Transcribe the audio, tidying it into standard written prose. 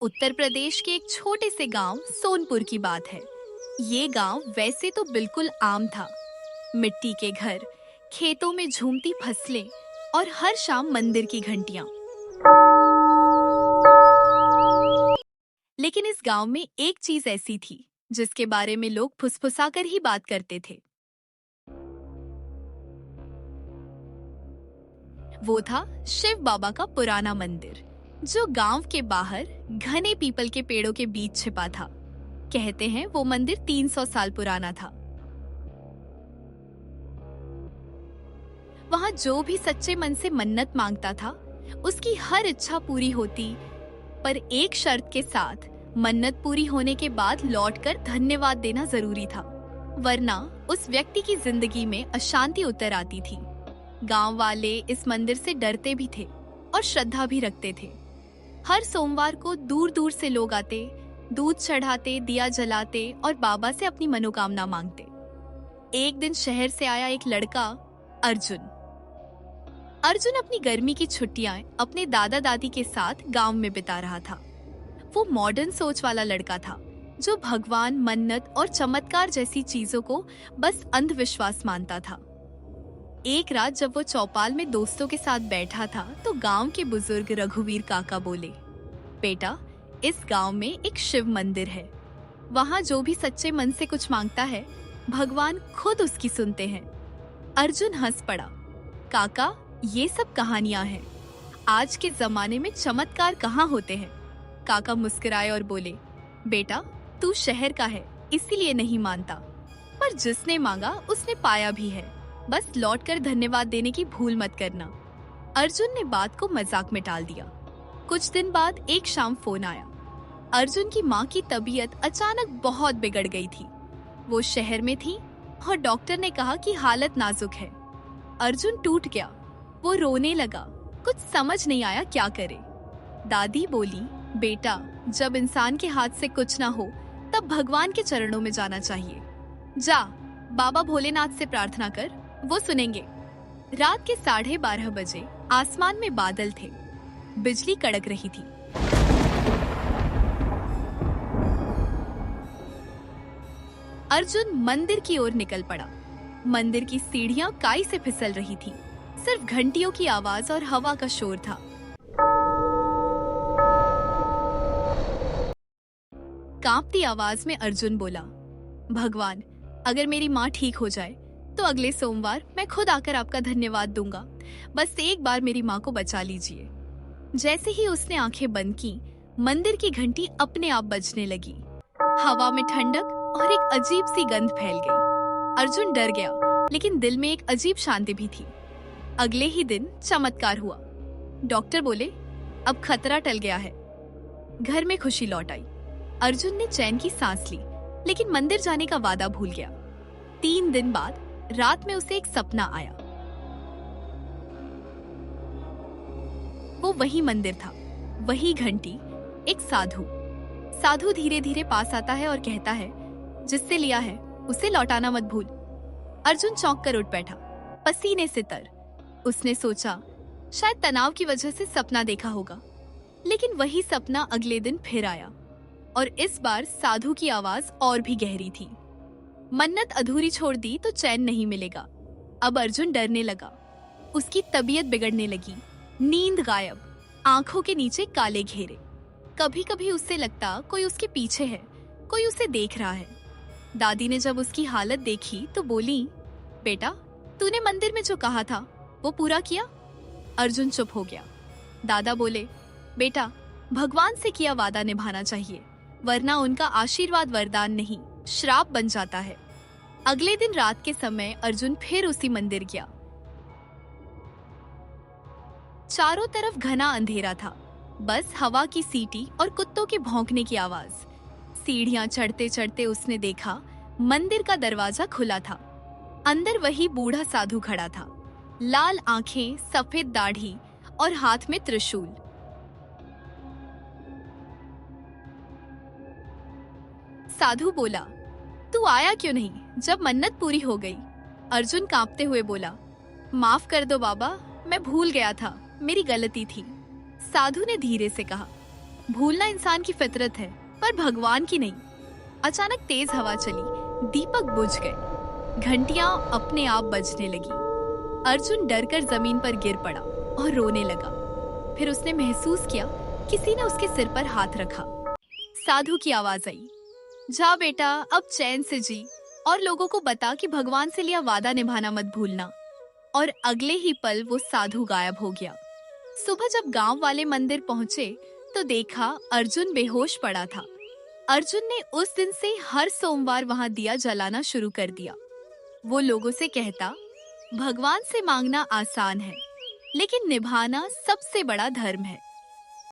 उत्तर प्रदेश के एक छोटे से गांव सोनपुर की बात है। ये गांव वैसे तो बिल्कुल आम था। मिट्टी के घर, खेतों में झूमती फसलें और हर शाम मंदिर की घंटियां। लेकिन इस गांव में एक चीज ऐसी थी जिसके बारे में लोग फुसफुसाकर ही बात करते थे। वो था शिव बाबा का पुराना मंदिर, जो गांव के बाहर घने पीपल के पेड़ों के बीच छिपा था। कहते हैं वो मंदिर 300 साल पुराना था। वहां जो भी सच्चे मन से मन्नत मांगता था, उसकी हर इच्छा पूरी होती, पर एक शर्त के साथ। मन्नत पूरी होने के बाद लौटकर धन्यवाद देना जरूरी था, वरना उस व्यक्ति की जिंदगी में अशांति उतर आती थी। गांव वाले इस मंदिर से डरते भी थे और श्रद्धा भी रखते थे। हर सोमवार को दूर दूर से लोग आते, दूध चढ़ाते, दिया जलाते और बाबा से अपनी मनोकामना मांगते। एक दिन शहर से आया एक लड़का, अर्जुन। अर्जुन अपनी गर्मी की छुट्टियां अपने दादा दादी के साथ गांव में बिता रहा था। वो मॉडर्न सोच वाला लड़का था, जो भगवान, मन्नत और चमत्कार जैसी चीजों को बस अंधविश्वास मानता था। एक रात जब वो चौपाल में दोस्तों के साथ बैठा था, तो गांव के बुजुर्ग रघुवीर काका बोले, बेटा, इस गांव में एक शिव मंदिर है। वहां जो भी सच्चे मन से कुछ मांगता है, भगवान खुद उसकी सुनते हैं। अर्जुन हंस पड़ा। काका, ये सब कहानियां हैं। आज के जमाने में चमत्कार कहाँ होते हैं। काका मुस्कुराए और बोले, बेटा, तू शहर का है इसीलिए नहीं मानता, पर जिसने मांगा उसने पाया भी है। बस लौटकर धन्यवाद देने की भूल मत करना। अर्जुन ने बात को मजाक में टाल दिया। कुछ दिन बाद एक शाम फोन आया। अर्जुन की माँ की तबीयत अचानक बहुत बिगड़ गई थी। वो शहर में थी और डॉक्टर ने कहा कि हालत नाजुक है। अर्जुन टूट गया। वो रोने लगा। कुछ समझ नहीं आया क्या करे। दादी बोली, बेटा, जब इंसान के हाथ से कुछ ना हो, तब भगवान के चरणों में जाना चाहिए। जा, बाबा भोलेनाथ से प्रार्थना कर, वो सुनेंगे। रात के 12:30 बजे आसमान में बादल थे, बिजली कड़क रही थी। अर्जुन मंदिर की ओर निकल पड़ा। मंदिर की सीढ़ियां काई से फिसल रही थी। सिर्फ घंटियों की आवाज और हवा का शोर था। कांपती आवाज में अर्जुन बोला, भगवान, अगर मेरी माँ ठीक हो जाए तो अगले सोमवार मैं खुद आकर आपका धन्यवाद दूंगा। बस एक बार मेरी माँ को बचा लीजिए। जैसे ही उसने आंखें बंद की, मंदिर की घंटी अपने आप बजने लगी। हवा में ठंडक और एक अजीब सी गंध फैल गई। अर्जुन डर गया, लेकिन दिल में एक अजीब शांति भी थी। अगले ही दिन चमत्कार हुआ। डॉक्टर बोले, अब खतरा टल गया है। घर में खुशी लौट आई। अर्जुन ने चैन की सांस ली, लेकिन मंदिर जाने का वादा भूल गया। 3 दिन बाद रात में उसे एक सपना आया। वो वही मंदिर था, वही घंटी, एक साधु धीरे धीरे पास आता है और कहता है, जिससे लिया है उसे लौटाना मत भूल। अर्जुन चौंक कर उठ बैठा, पसीने से तर। उसने सोचा, शायद तनाव की वजह से सपना देखा होगा। लेकिन वही सपना अगले दिन फिर आया, और इस बार साधु की आवाज और भी गहरी थी। मन्नत अधूरी छोड़ दी तो चैन नहीं मिलेगा। अब अर्जुन डरने लगा। उसकी तबीयत बिगड़ने लगी। नींद गायब, आंखों के नीचे काले घेरे। कभी कभी उससे लगता कोई उसके पीछे है, कोई उसे देख रहा है। दादी ने जब उसकी हालत देखी तो बोली, बेटा, तूने मंदिर में जो कहा था वो पूरा किया? अर्जुन चुप हो गया। दादा बोले, बेटा, भगवान से किया वादा निभाना चाहिए, वरना उनका आशीर्वाद वरदान नहीं, श्राप बन जाता है। अगले दिन रात के समय अर्जुन फिर उसी मंदिर गया। चारों तरफ घना अंधेरा था, बस हवा की सीटी और कुत्तों के भौंकने की आवाज। सीढ़ियां चढ़ते चढ़ते उसने देखा, मंदिर का दरवाजा खुला था। अंदर वही बूढ़ा साधु खड़ा था, लाल आंखें, सफेद दाढ़ी और हाथ में त्रिशूल। साधु बोला, तू आया क्यों नहीं जब मन्नत पूरी हो गई? अर्जुन कांपते हुए बोला, माफ कर दो बाबा, मैं भूल गया था, मेरी गलती थी। साधु ने धीरे से कहा, भूलना इंसान की फितरत है, पर भगवान की नहीं। अचानक तेज हवा चली, दीपक बुझ गए, घंटियां अपने आप बजने लगी। अर्जुन डरकर जमीन पर गिर पड़ा और रोने लगा। फिर उसने महसूस किया किसी ने उसके सिर पर हाथ रखा। साधु की आवाज आई, जा बेटा, अब चैन से जी और लोगों को बता कि भगवान से लिया वादा निभाना मत भूलना। और अगले ही पल वो साधु गायब हो गया। सुबह जब गांव वाले मंदिर पहुंचे तो देखा अर्जुन बेहोश पड़ा था। अर्जुन ने उस दिन से हर सोमवार वहां दिया जलाना शुरू कर दिया। वो लोगों से कहता, भगवान से मांगना आसान है, लेकिन निभाना सबसे बड़ा धर्म है।